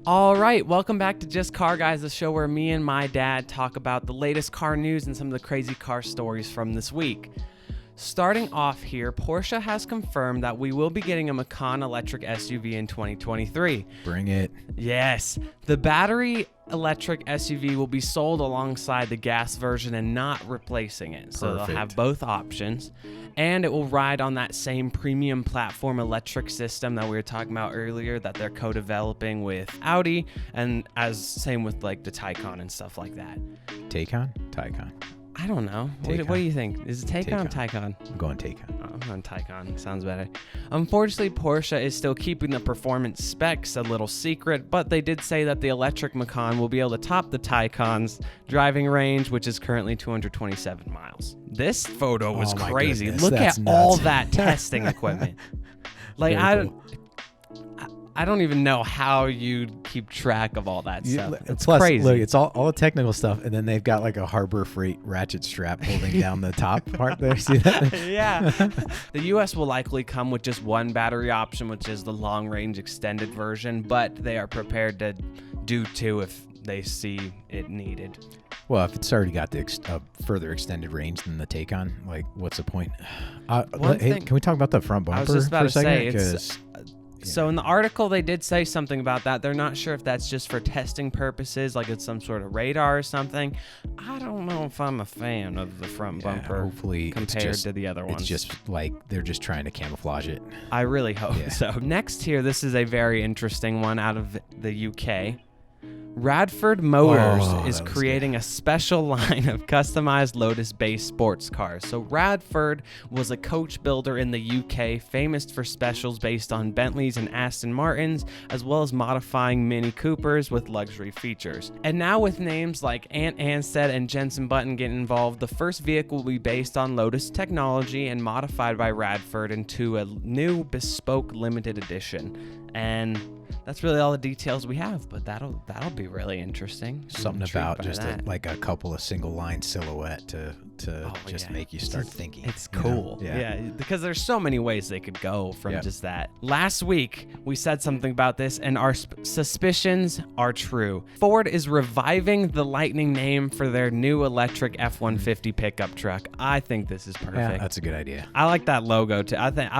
All right, welcome back to Just Car Guys, the show where me and my dad talk about the latest car news and some of the crazy car stories from this week. Starting off here, Porsche has confirmed that we will be getting a Macan electric SUV in 2023. Bring it. Yes, the battery electric SUV will be sold alongside the gas version and not replacing it. So they'll have both options. And it will ride on that same premium platform electric system that we were talking about earlier that they're co-developing with Audi, and same with like the Taycan and stuff like that. Taycan? I don't know. What do you think? Is it Taycan or Taycan? I'm going Taycan. Oh, I'm going Taycan. Sounds better. Unfortunately, Porsche is still keeping the performance specs a little secret, but they did say that the electric Macan will be able to top the Taycan's driving range, which is currently 227 miles. This photo was crazy. Goodness, Look at nuts. all that testing equipment. Like, I don't even know how you keep track of all that stuff. It's crazy. Look, it's all the technical stuff, and then they've got like a Harbor Freight ratchet strap holding down the top part there. See that? Yeah. The US will likely come with just one battery option, which is the long-range extended version, but they are prepared to do two if they see it needed. Well, if it's already got the further extended range than the Taycan, like, what's the point? Hey, can we talk about the front bumper I was just about for a to second? say, So in the article, they did say something about that. They're not sure if that's just for testing purposes, like it's some sort of radar or something. I don't know if I'm a fan of the front bumper hopefully compared to the other ones. It's just like they're just trying to camouflage it. I really hope so. Next here, this is a very interesting one out of the UK. Radford Motors is creating a special line of customized Lotus-based sports cars. So Radford was a coach builder in the UK, famous for specials based on Bentleys and Aston Martins, as well as modifying Mini Coopers with luxury features. And now with names like Ant Anstead and Jensen Button getting involved, the first vehicle will be based on Lotus technology and modified by Radford into a new bespoke limited edition. And that's really all the details we have, but that'll be really interesting. Something about just like a couple of single line silhouette to make you start thinking. It's cool. Yeah, because there's so many ways they could go from just that. Last week, we said something about this, and our suspicions are true. Ford is reviving the Lightning name for their new electric F-150 pickup truck. I think this is perfect. Yeah, that's a good idea. I like that logo too. I think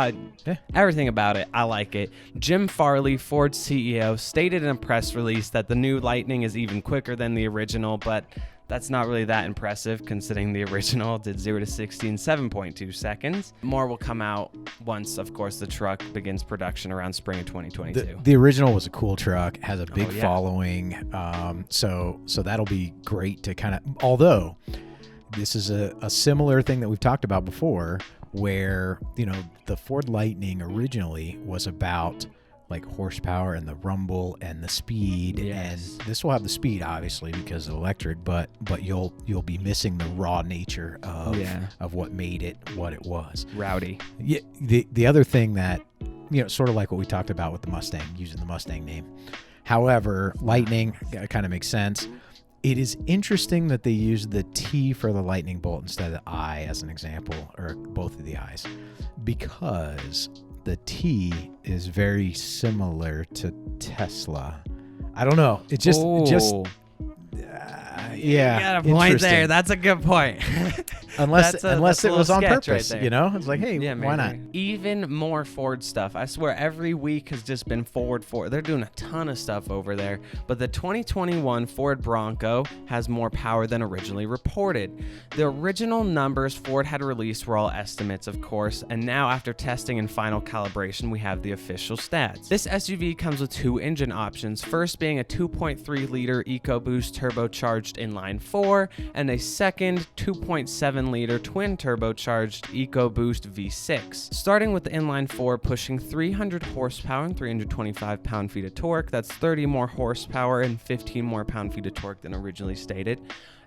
everything about it, I like it. Jim Farley, Ford's CEO, stated in a press release that the new Lightning is even quicker than the original, but that's not really that impressive considering the original did 0 to 60 in 7.2 seconds. More will come out once, of course, the truck begins production around spring of 2022. The original was a cool truck, has a big following, so that'll be great to kind of, although this is a similar thing that we've talked about before, where, the Ford Lightning originally was about like horsepower and the rumble and the speed, and this will have the speed obviously because of electric, but you'll be missing the raw nature of what made it what it was. Rowdy. Yeah. The other thing that, sort of like what we talked about with the Mustang, using the Mustang name. However, Lightning kind of makes sense. It is interesting that they use the T for the lightning bolt instead of the I as an example, or both of the I's, because the T is very similar to Tesla. I don't know. It just you got a point there. That's a good point. unless it was on purpose, right it's like, hey, why not? Even more Ford stuff. I swear every week has just been Ford. They're doing a ton of stuff over there, but the 2021 Ford Bronco has more power than originally reported. The original numbers Ford had released were all estimates, of course, and now after testing and final calibration, we have the official stats. This SUV comes with two engine options, first being a 2.3 liter EcoBoost turbocharged inline 4 and a second 2.7 liter twin turbocharged EcoBoost V6. Starting with the inline 4 pushing 300 horsepower and 325 pound-feet of torque. That's 30 more horsepower and 15 more pound-feet of torque than originally stated.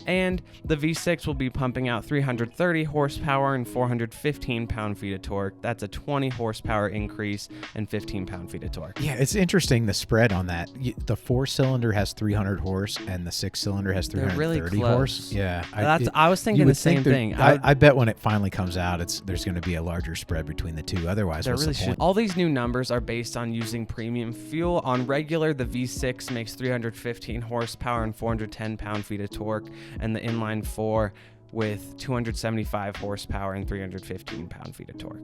And the V6 will be pumping out 330 horsepower and 415 pound-feet of torque. That's a 20 horsepower increase and 15 pound-feet of torque. Yeah, it's interesting the spread on that. The 4-cylinder has 300 horse and the 6-cylinder has 330 really horse. Yeah, I was thinking the same thing. interesting. I bet when it finally comes out, there's going to be a larger spread between the two. Otherwise, what's the point? All these new numbers are based on using premium fuel. On regular, the V6 makes 315 horsepower and 410 pound-feet of torque, and the inline 4 with 275 horsepower and 315 pound-feet of torque.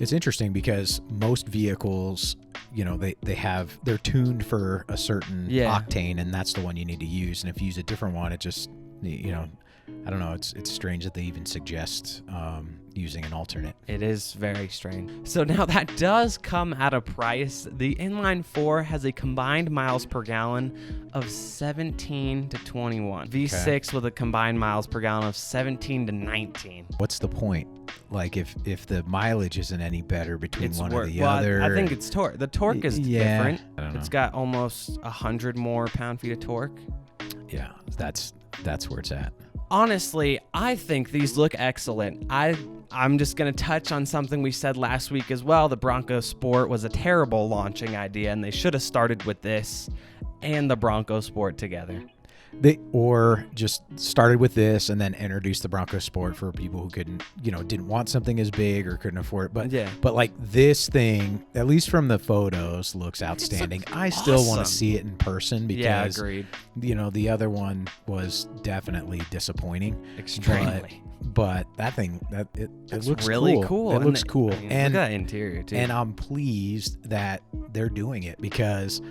It's interesting because most vehicles, they're tuned for a certain octane, and that's the one you need to use. And if you use a different one, it just, I don't know. It's strange that they even suggest using an alternate. It is very strange. So now that does come at a price. The inline 4 has a combined miles per gallon of 17 to 21. V6 with a combined miles per gallon of 17 to 19. What's the point? Like if the mileage isn't any better between one or the other. I think it's torque. The torque is different. I don't know. It's got almost 100 more pound-feet of torque. Yeah, that's where it's at. Honestly, I think these look excellent. I'm just going to touch on something we said last week as well. The Bronco Sport was a terrible launching idea, and they should have started with this and the Bronco Sport together. Or just started with this and then introduced the Bronco Sport for people who didn't want something as big or couldn't afford it. But like this thing, at least from the photos, looks outstanding. I still want to see it in person because agreed. The other one was definitely disappointing. Extremely. But that thing, it looks really cool. It looks cool. And look at that interior too. And I'm pleased that they're doing it because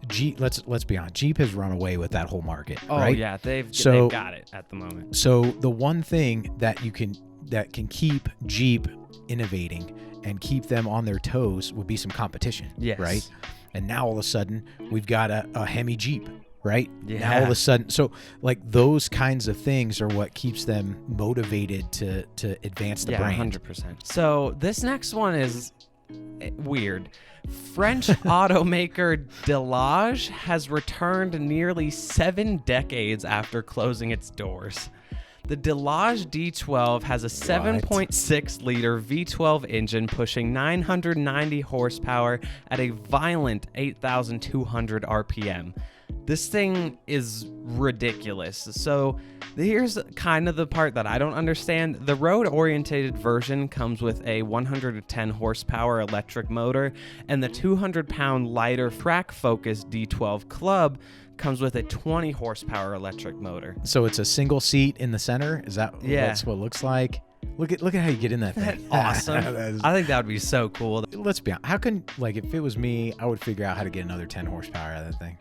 Jeep, let's be honest, Jeep has run away with that whole market. Oh right? Yeah, they've got it at the moment. So the one thing that can keep Jeep innovating and keep them on their toes would be some competition. Yes. Right. And now all of a sudden we've got a Hemi Jeep. Right? Yeah. Now all of a sudden, so like those kinds of things are what keeps them motivated to advance the brand. 100%. So this next one is weird. French automaker Delage has returned nearly 7 decades after closing its doors. The Delage D12 has a 7.6-liter V12 engine pushing 990 horsepower at a violent 8,200 RPM. This thing is ridiculous. So here's kind of the part that I don't understand. The road-oriented version comes with a 110 horsepower electric motor, and the 200-pound lighter track-focused D12 Club comes with a 20 horsepower electric motor. So it's a single seat in the center? Is that that's what it looks like? Look at how you get in that thing. Awesome. I think that would be so cool. Let's be honest. How can, if it was me, I would figure out how to get another 10 horsepower out of that thing.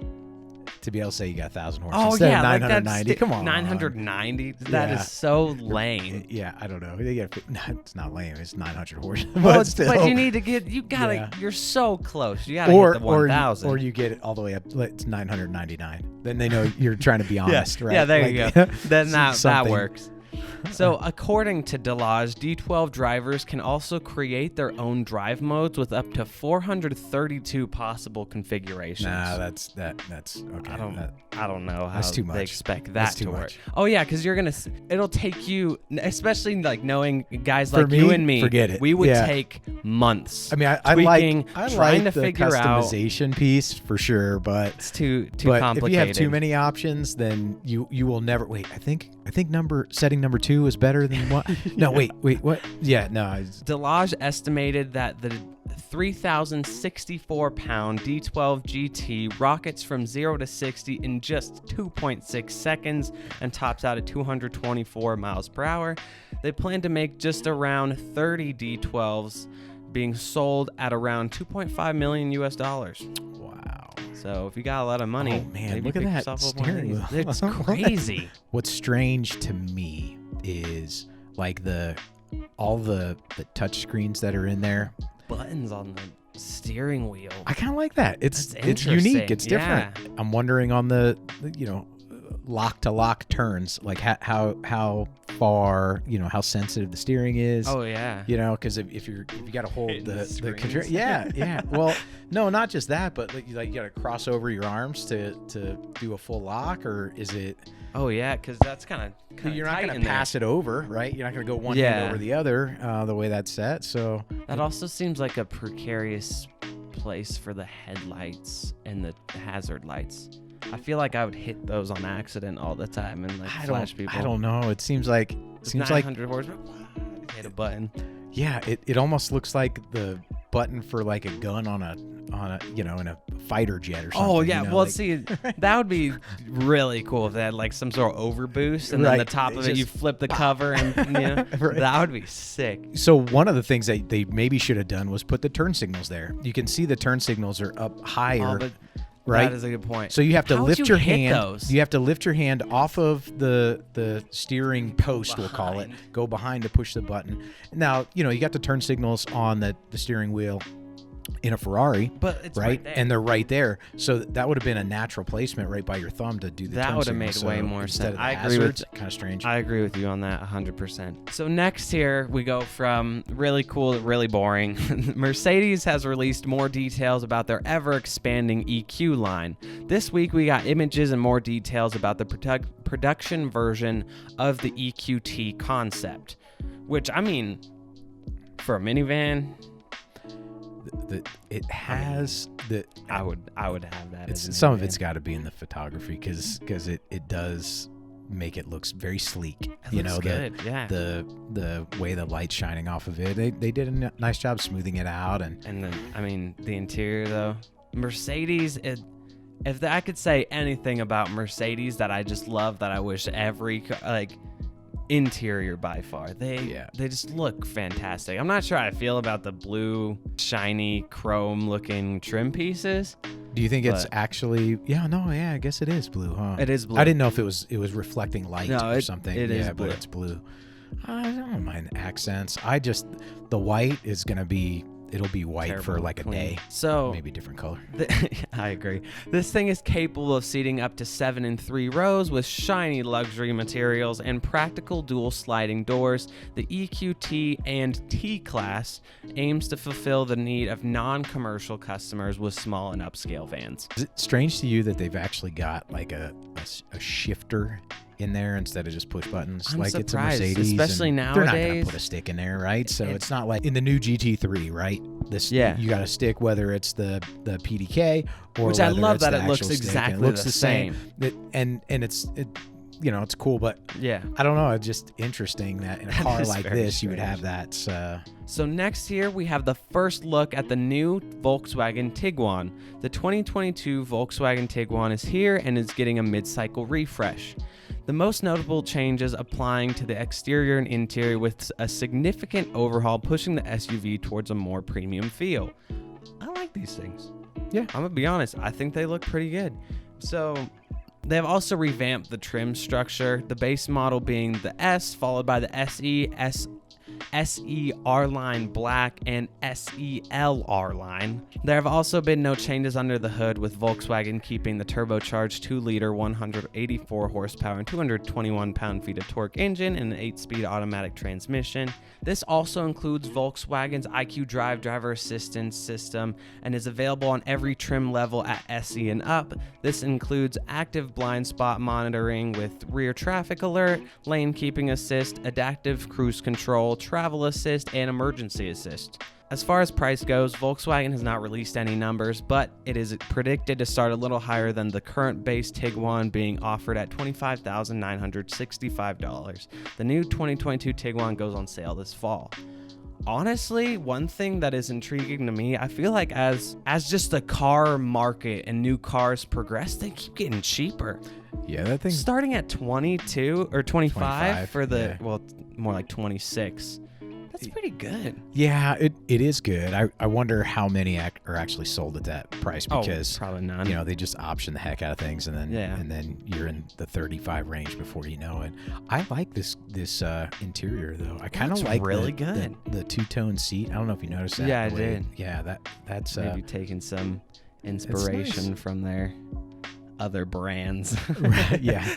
To be able to say you got 1,000 horses instead of 990. Come on. 990? That is so lame. Yeah, I don't know. It's not lame. It's 900 horses. But you need to get, you're so close. You got to hit the 1,000. Or you get it all the way up. It's 999. Then they know you're trying to be honest, right? Yeah, there you go. Then that works. So according to Delage, D12 drivers can also create their own drive modes with up to 432 possible configurations. Nah, that's okay. I don't know how too much. They expect that to work. Much. Oh yeah, because it'll take you, especially knowing guys For like me, you and me, forget it. we would take months. I mean, I trying like to the figure customization piece for sure, but it's too but complicated. If you have too many options, then you will never wait. I think setting number 2 is better than what? No, wait, what? Yeah, no. Delage estimated that the 3,064-pound D12 GT rockets from 0 to 60 in just 2.6 seconds and tops out at 224 miles per hour. They plan to make just around 30 D12s, being sold at around $2.5 million US. Wow. So if you got a lot of money, oh man, maybe look at that steering wheel. It's crazy. What's strange to me is like all the touch screens that are in there. Buttons on the steering wheel. I kind of like that. It's unique. It's different. Yeah. I'm wondering on the lock to lock turns, like how far, how sensitive the steering is. Oh yeah. Because if you got to hold the control. Yeah. Well, no, not just that, but you got to cross over your arms to do a full lock, or is it? Oh yeah, because that's kind of you're not going to pass it over, right? You're not going to go one hand over the other the way that's set. So that also seems like a precarious place for the headlights and the hazard lights. I feel like I would hit those on accident all the time and flash people. I don't know. It seems like Seems like 900 horsepower. Hit a button. Yeah, it almost looks like the button for like a gun on a in a fighter jet or something. Oh yeah, well like, see, that would be really cool if they had like some sort of overboost, and then the top of it you flip the cover, and that would be sick. So one of the things that they maybe should have done was put the turn signals there. You can see the turn signals are up higher. Right? That is a good point. So you have to lift your hand. Those? You have to lift your hand off of the steering post, we'll call it. Go behind to push the button. Now, you got the turn signals on the steering wheel in a Ferrari, but it's right and they're right there. So that would have been a natural placement right by your thumb to do the turn signal. That would have made way more sense. I agree with kind of strange. I agree with you on that 100%. So next here we go from really cool to really boring. Mercedes has released more details about their ever expanding EQ line. This week we got images and more details about the production version of the EQT concept, which I mean, for a minivan, it has the. I would have that. Some of it's got to be in the photography because it does make it looks very sleek. It looks good. Yeah. The way the light's shining off of it, they did a nice job smoothing it out, and then I mean the interior though, Mercedes. If I could say anything about Mercedes that I just love, that I wish every interior by far, they just look fantastic. I'm not sure how I feel about the blue shiny chrome looking trim pieces. Do you think it's actually I guess it is blue, huh? It is blue. I didn't know if it was reflecting light or something. It is blue. But it's blue. I don't mind accents. The white is gonna be, it'll be white terrible, for like a day. So maybe a different color. I agree. This thing is capable of seating up to 7 in 3 rows with shiny luxury materials and practical dual sliding doors. The EQT and T-Class aims to fulfill the need of non-commercial customers with small and upscale vans. Is it strange to you that they've actually got like a shifter in there instead of just push buttons? I'm like surprised, it's a Mercedes, especially nowadays. They're not going to put a stick in there, right? So it's not like in the new GT3, right? You got a stick, whether it's the PDK or which I love that it looks exactly the same. And it's cool, but I don't know. It's just interesting that in a car like this, you would have that. So next here we have the first look at the new Volkswagen Tiguan. The 2022 Volkswagen Tiguan is here and is getting a mid-cycle refresh. The most notable changes applying to the exterior and interior, with a significant overhaul pushing the SUV towards a more premium feel. I like these things. Yeah, I'm gonna be honest. I think they look pretty good. So they've also revamped the trim structure, the base model being the S, followed by the SE, SE R-Line Black, and SEL R-Line. There have also been no changes under the hood, with Volkswagen keeping the turbocharged 2-liter 184 horsepower and 221 pound-feet of torque engine and an 8-speed automatic transmission. This also includes Volkswagen's IQ Drive driver assistance system and is available on every trim level at SE and up. This includes active blind spot monitoring with rear traffic alert, lane keeping assist, adaptive cruise control, travel assist, and emergency assist. As far as price goes, Volkswagen has not released any numbers, but it is predicted to start a little higher than the current base Tiguan, being offered at $25,965. The new 2022 Tiguan goes on sale this fall. Honestly, one thing that is intriguing to me, I feel like as just the car market and new cars progress, they keep getting cheaper. Yeah, that thing starting at 22 or 25 for the more like 26. That's pretty good. Yeah, it is good. I wonder how many are actually sold at that price, because probably none. They just option the heck out of things, and then you're in the 35 range before you know it. I like this interior though. I kind of like really good the two-tone seat. I don't know if you noticed that. Yeah, I did. Yeah, that's maybe taking some inspiration from their other brands. Yeah.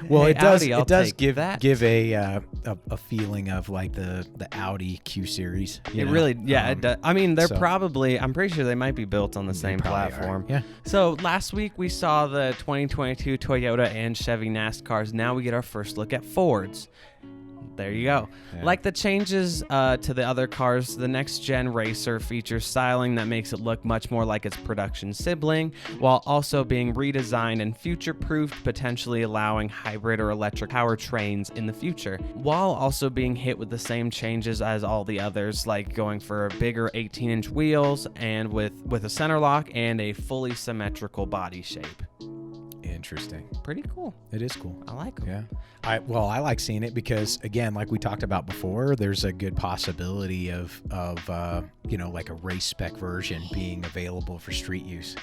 Well, hey, it does. Audi, it does give that. a feeling of like the Audi Q series. It really, it does. I mean, probably. I'm pretty sure they might be built on the same platform. Yeah. So last week we saw the 2022 Toyota and Chevy NASCARs. Now we get our first look at Fords. There you go. Yeah. Like the changes to the other cars, the next-gen Racer features styling that makes it look much more like its production sibling, while also being redesigned and future-proofed, potentially allowing hybrid or electric powertrains in the future, while also being hit with the same changes as all the others, like going for bigger 18-inch wheels and with a center lock and a fully symmetrical body shape. Interesting. Pretty cool. It is cool. I like them. Yeah. I like seeing it because, again, like we talked about before, there's a good possibility of like a race spec version being available for street use.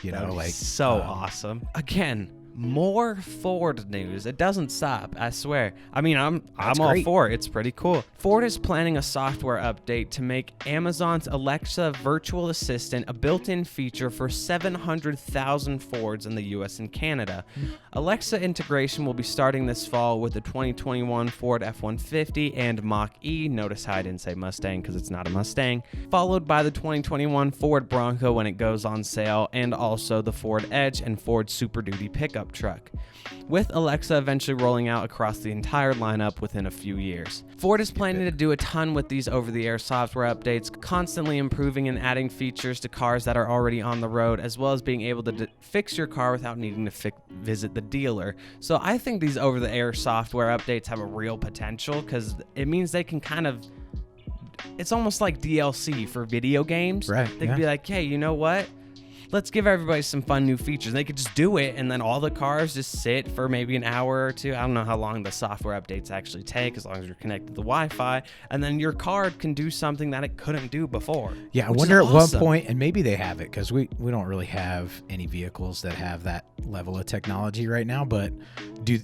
So awesome. Again, more Ford news. It doesn't stop, I swear. I mean, I'm all great. for it. It's pretty cool. Ford is planning a software update to make Amazon's Alexa virtual assistant a built-in feature for 700,000 Fords in the US and Canada. Alexa integration will be starting this fall with the 2021 Ford F-150 and Mach-E. Notice how I didn't say Mustang because it's not a Mustang. Followed by the 2021 Ford Bronco when it goes on sale, and also the Ford Edge and Ford Super Duty pickup truck, with Alexa eventually rolling out across the entire lineup within a few years. Ford is planning to do a ton with these over-the-air software updates, constantly improving and adding features to cars that are already on the road, as well as being able to fix your car without needing to visit the dealer. So I think these over-the-air software updates have a real potential because it means they can kind of, it's almost like DLC for video games. Right. They could be like, hey, you know what? Let's give everybody some fun new features. They could just do it, and then all the cars just sit for maybe an hour or two. I don't know how long the software updates actually take, as long as you're connected to the Wi-Fi, and then your car can do something that it couldn't do before. Yeah, I wonder at what point, and maybe they have it, because we don't really have any vehicles that have that level of technology right now, but do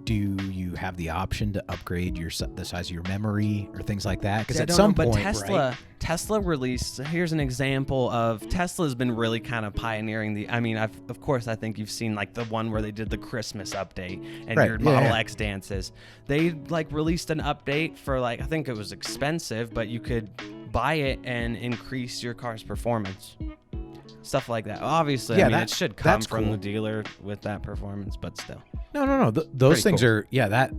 you have the option to upgrade the size of your memory or things like that? Because at some point, Tesla released, here's an example of, Tesla's been really kind of pioneering of course, I think you've seen like the one where they did the Christmas update and your Model X dances. They like released an update for I think it was expensive, but you could buy it and increase your car's performance. Stuff like that. Obviously, it should come from the dealer with that performance, but still. No. Those things are, that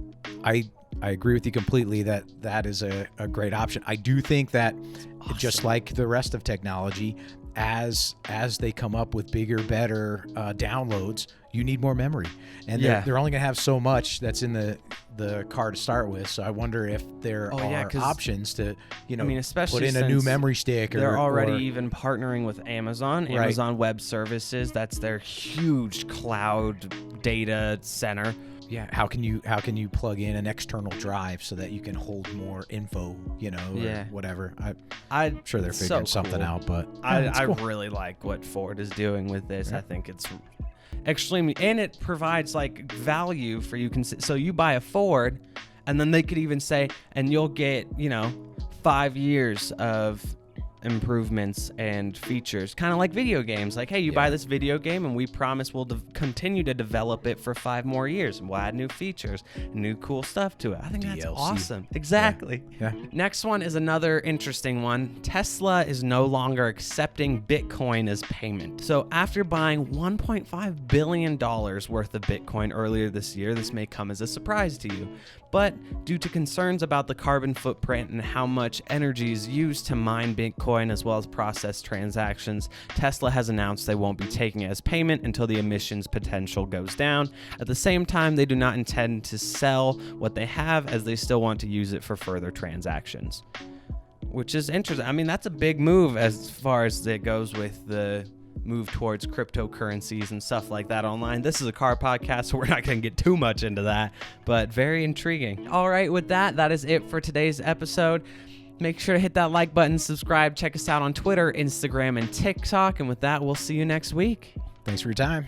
I agree with you completely that is a great option. I do think that just like the rest of technology, as they come up with bigger, better downloads, you need more memory. And they're only going to have so much that's in the car to start with. So I wonder if there are options to, especially put in a new memory stick. They're already even partnering with Amazon, Amazon Web Services. That's their huge cloud data center. Yeah, how can you plug in an external drive so that you can hold more info, or whatever. I'm sure they're figuring something out, but I really like what Ford is doing with this. I think it's extremely, and it provides value for you. So you buy a Ford, and then they could even say, and you'll get 5 years of improvements and features, kind of like video games. Like, hey, you buy this video game and we promise we'll continue to develop it for 5 more years, and we'll add new features, new cool stuff to it. I think that's awesome. Exactly. Yeah. Next one is another interesting one. Tesla is no longer accepting Bitcoin as payment. So after buying $1.5 billion worth of Bitcoin earlier this year, this may come as a surprise to you. But due to concerns about the carbon footprint and how much energy is used to mine Bitcoin as well as process transactions, Tesla has announced they won't be taking it as payment until the emissions potential goes down. At the same time, they do not intend to sell what they have, as they still want to use it for further transactions, which is interesting. That's a big move as far as it goes with the move towards cryptocurrencies and stuff like that online. This is a car podcast, so we're not going to get too much into that, but very intriguing. All right, with that is it for today's episode. Make sure to hit that like button, subscribe, check us out on Twitter, Instagram, and TikTok. And with that, we'll see you next week. Thanks for your time.